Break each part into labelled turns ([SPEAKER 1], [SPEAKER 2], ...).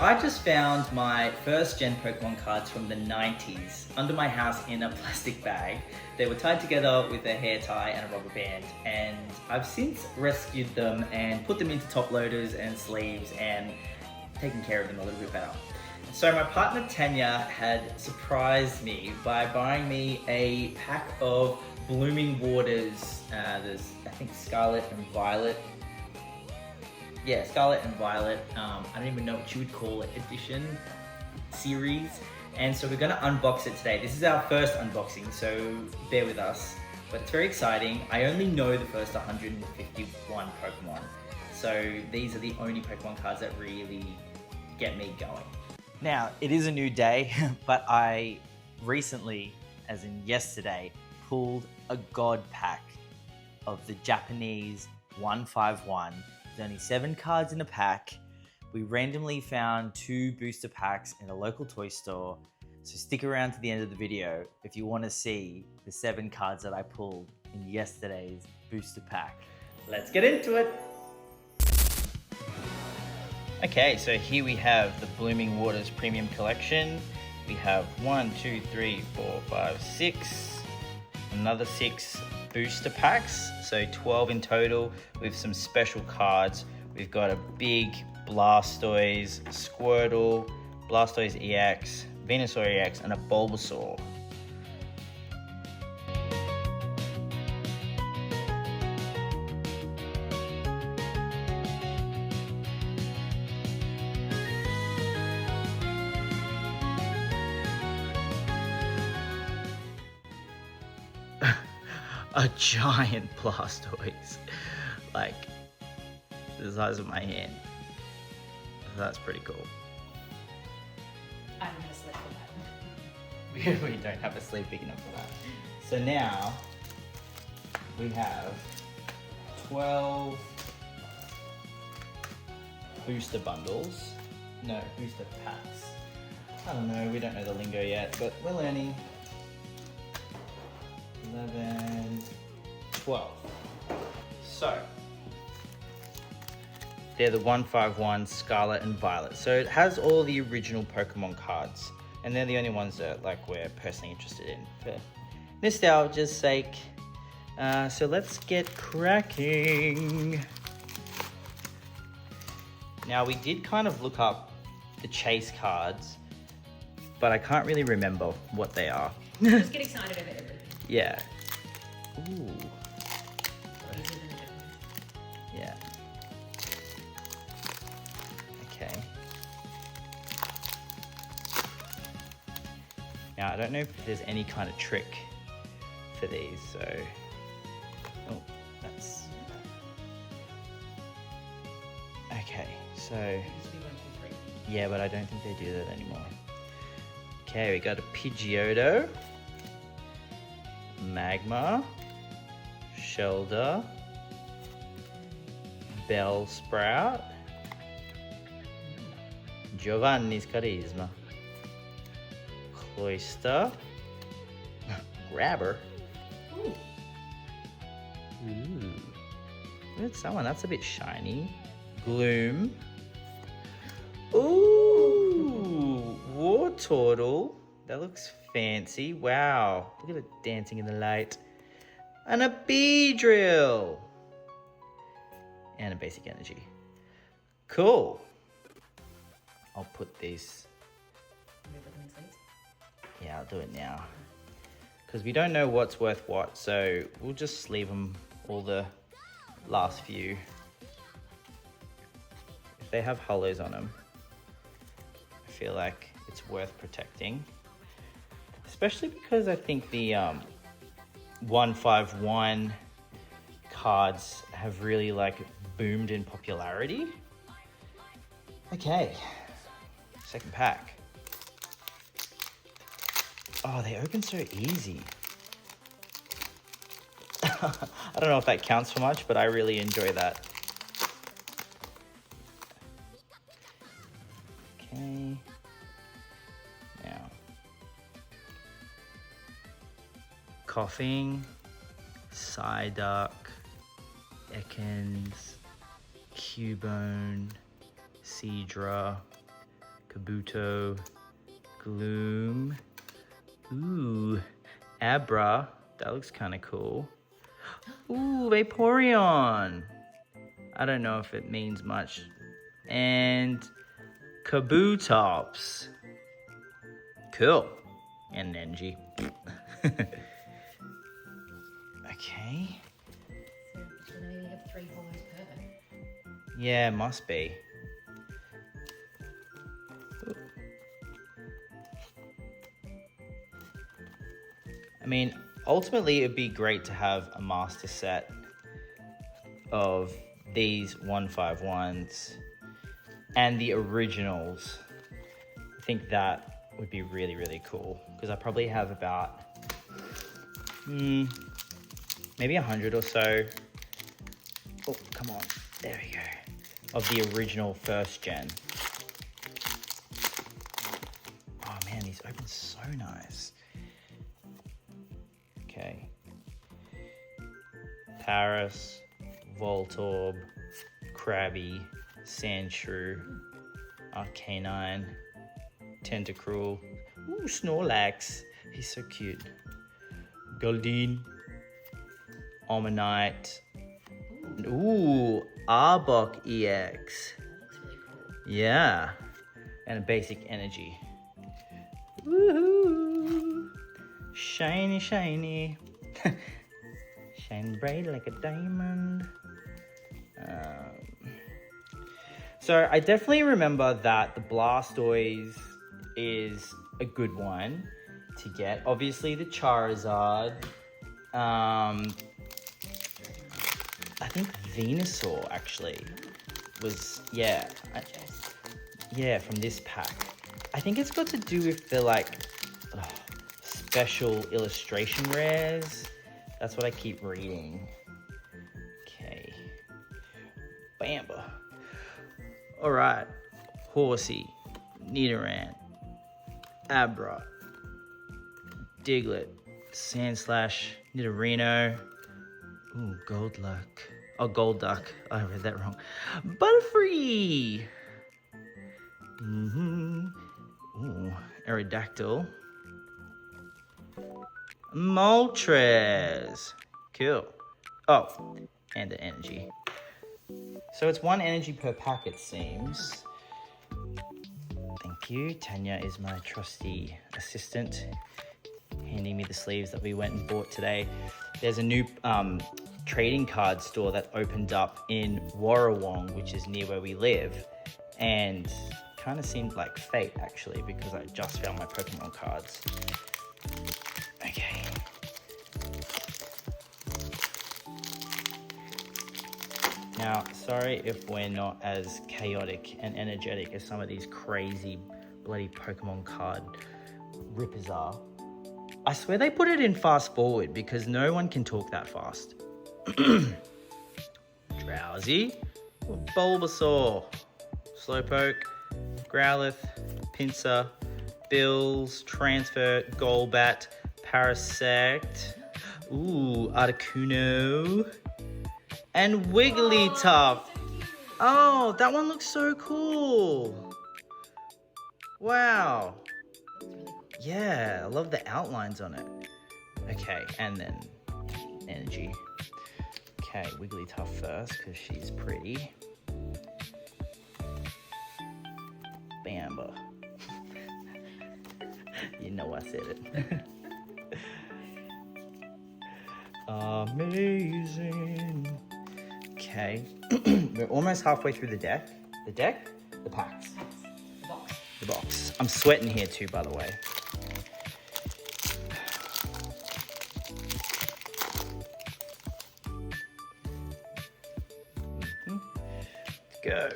[SPEAKER 1] I just found my first gen Pokemon cards from the 90s under my house in a plastic bag. They were tied together with a hair tie and a rubber band, and I've since rescued them and put them into top loaders and sleeves and taken care of them a little bit better. So my partner Tanya had surprised me by buying me a pack of Blooming Waters. There's, I think, Scarlet and Violet. Yeah, Scarlet and Violet. I don't even know what you would call it, edition series. And so we're gonna unbox it today. This is our first unboxing, so bear with us. But it's very exciting. I only know the first 151 Pokemon. So these are the only Pokemon cards that really get me going. Now, it is a new day, but I recently, as in yesterday, pulled a God pack of the Japanese 151. There's only 7 cards in a pack. We randomly found 2 booster packs in a local toy store. So stick around to the end of the video if you want to see the 7 cards that I pulled in yesterday's booster pack. Let's get into it. Okay, so here we have the Blooming Waters Premium Collection. We have 1, 2, 3, 4, 5, 6. Another 6 booster packs, so 12 in total with some special cards. We've got a big Blastoise, Squirtle, Blastoise EX, Venusaur EX, and a Bulbasaur. A giant Blastoise, like the size of my hand. That's pretty cool.
[SPEAKER 2] I don't have a slip for that.
[SPEAKER 1] We don't have a sleeve big enough for that. So now we have 12 booster bundles. No, booster packs. I don't know, we don't know the lingo yet, but we're learning. 11, 12. So, they're the 151 Scarlet and Violet. So it has all the original Pokemon cards, and they're the only ones that we're personally interested in for nostalgia's sake. So let's get cracking. Now we did kind of look up the chase cards, but I can't really remember what they are.
[SPEAKER 2] Just get excited over everything.
[SPEAKER 1] Yeah. Ooh. Yeah. Okay. Now I don't know if there's any kind of trick for these, so. Oh, that's. Okay, so. Yeah, but I don't think they do that anymore. Okay, we got a Pidgeotto. Magma, Shelder, Bellsprout, Giovanni's Charisma, Cloyster, Grabber. Ooh. That's that one, that's a bit shiny. Gloom. Ooh, Wartortle. That looks fancy. Wow. Look at it dancing in the light. And a Beedrill. And a basic energy. Cool. I'll put these. Yeah, I'll do it now. Because we don't know what's worth what, so we'll just leave them all the last few. If they have hollows on them, I feel like it's worth protecting. Especially because I think the 151 cards have really boomed in popularity. Okay, second pack. Oh, they open so easy. I don't know if that counts for much, but I really enjoy that. Okay. Now. Coughing, Psyduck, Ekans, Cubone, Seadra, Kabuto, Gloom. Ooh, Abra. That looks kind of cool. Ooh, Vaporeon. I don't know if it means much. And Kabutops. Cool. And Nenji. Okay.
[SPEAKER 2] So they only have 3 hollows per.
[SPEAKER 1] Yeah, must be. I mean, ultimately, it'd be great to have a master set of these 151s and the originals. I think that would be really, really cool because I probably have about maybe 100 or so. Oh, come on. There we go. Of the original first gen. Oh man, these open so nice. Okay. Paris, Voltorb, Krabby, Sandshrew, Arcanine, Tentacruel. Ooh, Snorlax. He's so cute. Goldeen, Omanyte. Ooh, Arbok EX.
[SPEAKER 2] That looks really cool.
[SPEAKER 1] Yeah. And a basic energy. Woohoo! Shiny, shiny. Shine bright like a diamond. So I definitely remember that the Blastoise is a good one to get. Obviously the Charizard. I think Venusaur actually was, yeah. Yeah, from this pack. I think it's got to do with the special illustration rares. That's what I keep reading. Okay. Bamba. All right. Horsey, Nidoran, Abra, Diglett, Sandslash, Nidorino. Ooh, Golduck. Oh, Golduck. I read that wrong. Butterfree. Ooh, Aerodactyl. Moltres. Cool. Oh, and the energy. So it's 1 energy per pack, it seems. Thank you. Tanya is my trusty assistant, handing me the sleeves that we went and bought today. There's a new trading card store that opened up in Warrawong, which is near where we live, and kind of seemed like fate actually because I just found my Pokemon cards. Okay. Now, sorry if we're not as chaotic and energetic as some of these crazy bloody Pokemon card rippers are. I swear they put it in fast forward because no one can talk that fast. Drowsy, Bulbasaur, Slowpoke, Growlithe, Pinsir, Bills, Transfer, Golbat, Parasect, ooh, Articuno, and Wigglytuff. Oh, that one looks so cool. Wow. Yeah, I love the outlines on it. Okay, and then energy. Okay, Wigglytuff first because she's pretty. Bamba. You know I said it. Amazing. Okay, we're almost halfway through the deck. The deck? The packs.
[SPEAKER 2] The box.
[SPEAKER 1] The box. I'm sweating here too, by the way. Go.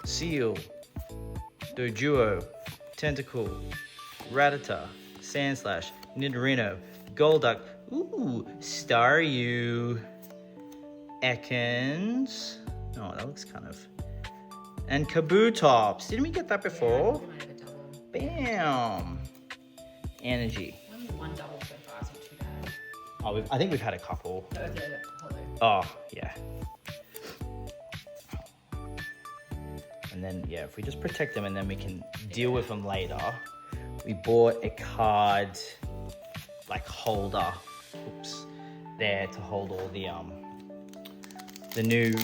[SPEAKER 1] Seal, Doduo, Tentacle, Rattata, Sandslash, Nidorino, Golduck, ooh, Staryu, Ekans, oh, that looks kind of, and Kabutops. Didn't we get that before?
[SPEAKER 2] Yeah, we might have a double.
[SPEAKER 1] Bam. Energy.
[SPEAKER 2] Only 1 double so far, it's not too bad.
[SPEAKER 1] Oh, I think we've had a couple.
[SPEAKER 2] The hollow.
[SPEAKER 1] Oh, yeah. And then, yeah, if we just protect them and then we can deal with them later. We bought a card, like, holder, there to hold all the new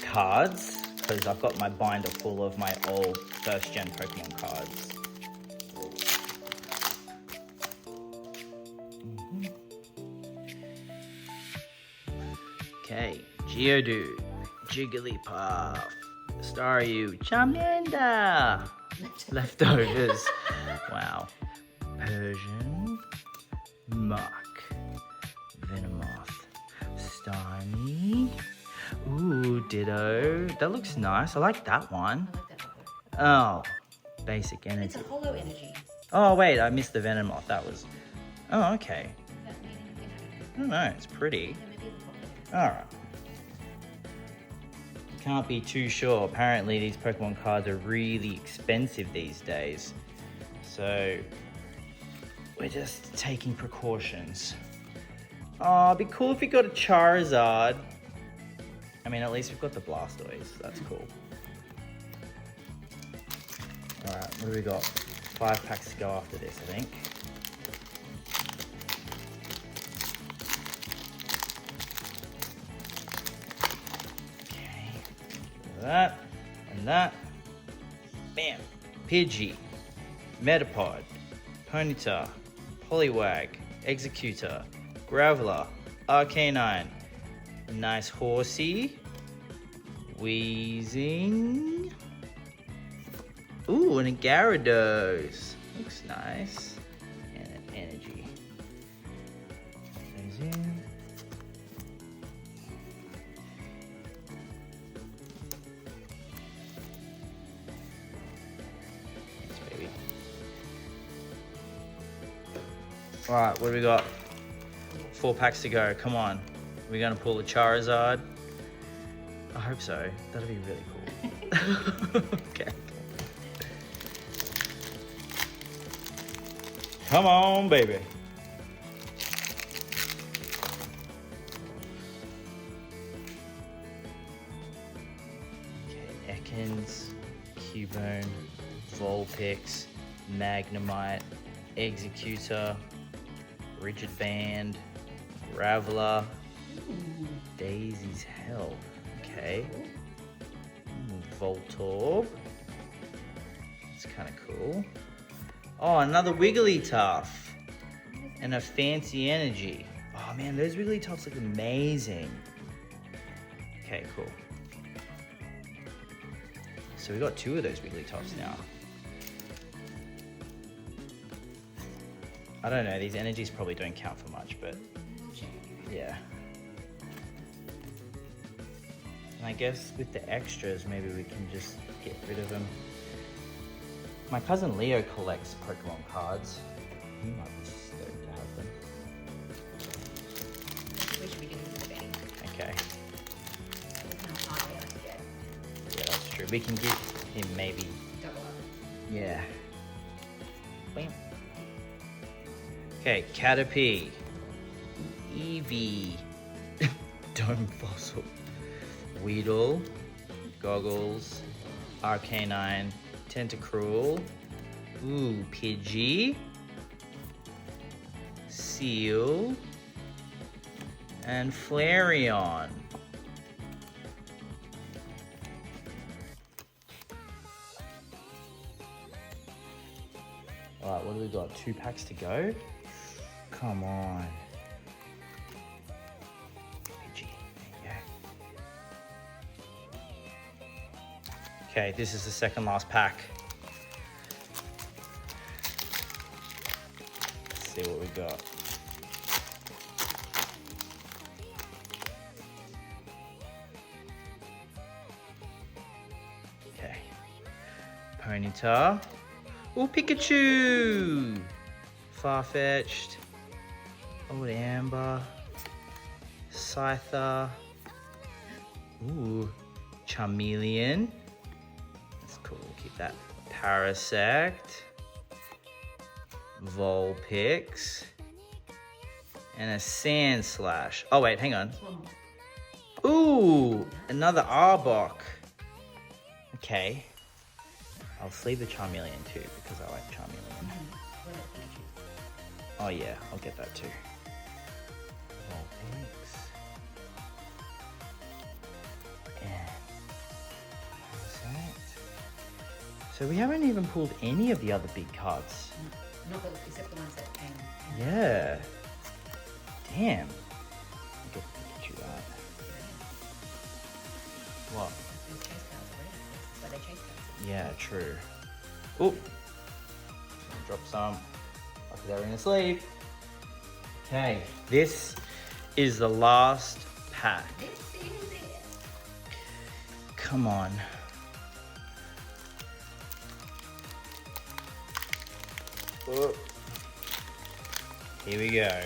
[SPEAKER 1] cards, because I've got my binder full of my old first gen Pokemon cards. Okay, Geodude, Jigglypuff, Staryu, Charmander, leftovers, wow, Persian, Muck, Venomoth, Starmie, ooh, Ditto, that looks nice, I like that one.
[SPEAKER 2] I like that hollow.
[SPEAKER 1] Oh, basic energy.
[SPEAKER 2] It's a hollow energy.
[SPEAKER 1] Oh wait, I missed the Venomoth, that was, oh okay.
[SPEAKER 2] Does that mean anything?
[SPEAKER 1] I don't know, it's pretty.
[SPEAKER 2] Yeah, maybe it's a hollow.
[SPEAKER 1] Alright. Can't be too sure. Apparently these Pokemon cards are really expensive these days. So we're just taking precautions. Oh, it'd be cool if we got a Charizard. I mean, at least we've got the Blastoise. That's cool. Alright, what do we got? 5 packs to go after this, I think. That and that. Bam. Pidgey, Metapod, Ponyta, Poliwag, Executor, Graveler, Arcanine, nice Horsey, Weezing. Ooh, and a Gyarados. Looks nice. And an energy. Goes in. Alright, what do we got? 4 packs to go, come on. We're gonna pull a Charizard. I hope so, that'll be really cool. Okay. Come on, baby. Okay, Ekans, Cubone, Vulpix, Magnemite, Executor, Rigid Band, Graveler, Daisy's Hell, okay, Voltorb, it's kind of cool. Oh, another Wigglytuff, and a Fancy Energy. Oh man, those Wigglytuffs look amazing. Okay, cool. So we got 2 of those Wigglytuffs now. I don't know, these energies probably don't count for much, but yeah. And I guess with the extras, maybe we can just get rid of them. My cousin Leo collects Pokemon cards. He might be stoked to have them.
[SPEAKER 2] We should be getting the bank.
[SPEAKER 1] Okay.
[SPEAKER 2] No hot air yet.
[SPEAKER 1] Yeah, that's true. We can give him maybe,
[SPEAKER 2] Double up.
[SPEAKER 1] yeah. Bam. Okay, Caterpie, Eevee, Dome Fossil, Weedle, Goggles, Arcanine, Tentacruel, ooh, Pidgey, Seal, and Flareon. Alright, what do we got? 2 packs to go? Come on. Pidgey, there you go. Okay, this is the second last pack. Let's see what we got. Okay. Ponyta. Oh, Pikachu! Farfetch'd. Old Amber. Scyther. Ooh. Charmeleon. That's cool, keep that. Parasect. Vulpix. And a Sandslash. Oh wait, hang on. Ooh, another Arbok. Okay. I'll sleeve the Charmeleon too because I like Charmeleon.
[SPEAKER 2] What about Pikachu?
[SPEAKER 1] Oh yeah, I'll get that too. Oh, thanks. And that's that. So we haven't even pulled any of the other big cards.
[SPEAKER 2] Not the, except the ones that came.
[SPEAKER 1] Yeah. Damn. I'll get Pikachu that. What?
[SPEAKER 2] Those chase cards already. That's why they chase cards.
[SPEAKER 1] Yeah, true. Oop. Drop some. I'll put that in the sleeve. Okay, this is the last pack.
[SPEAKER 2] This is it.
[SPEAKER 1] Come on. Oh. Here we go.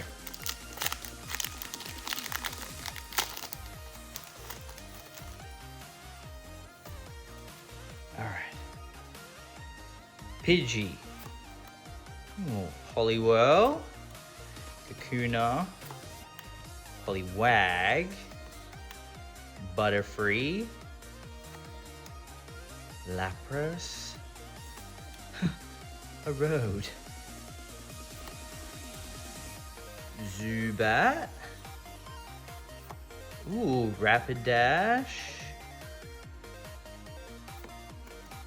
[SPEAKER 1] All right. Pidgey. Oh, Poliwhirl. Kakuna. Poliwag. Butterfree. Lapras. A road. Zubat. Ooh, Rapidash.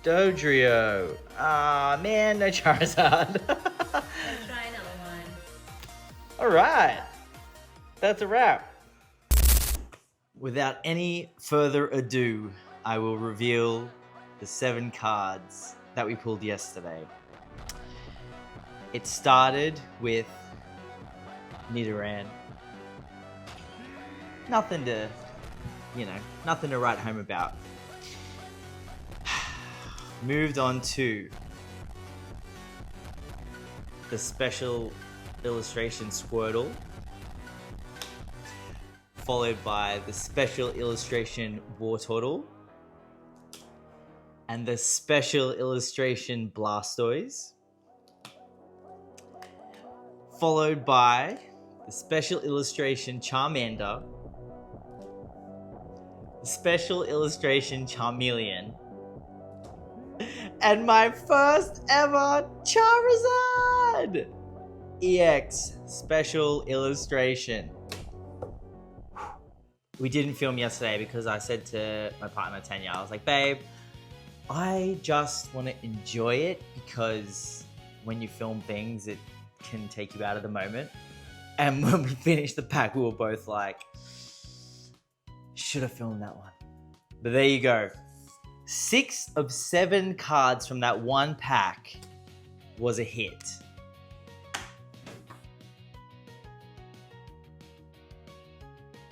[SPEAKER 1] Dodrio. Ah, man, no Charizard.
[SPEAKER 2] Let's try another one.
[SPEAKER 1] All right, that's a wrap. Without any further ado, I will reveal the 7 cards that we pulled yesterday. It started with Nidoran. Nothing to, nothing to write home about. Moved on to the special illustration Squirtle, followed by the special illustration Wartortle, and the special illustration Blastoise, followed by the special illustration Charmander, the special illustration Charmeleon, and my first ever Charizard EX special illustration. We didn't film yesterday because I said to my partner Tanya, I was like, babe, I just want to enjoy it because when you film things, it can take you out of the moment. And when we finished the pack, we were both like, should have filmed that one. But there you go. 6 of 7 cards from that one pack was a hit.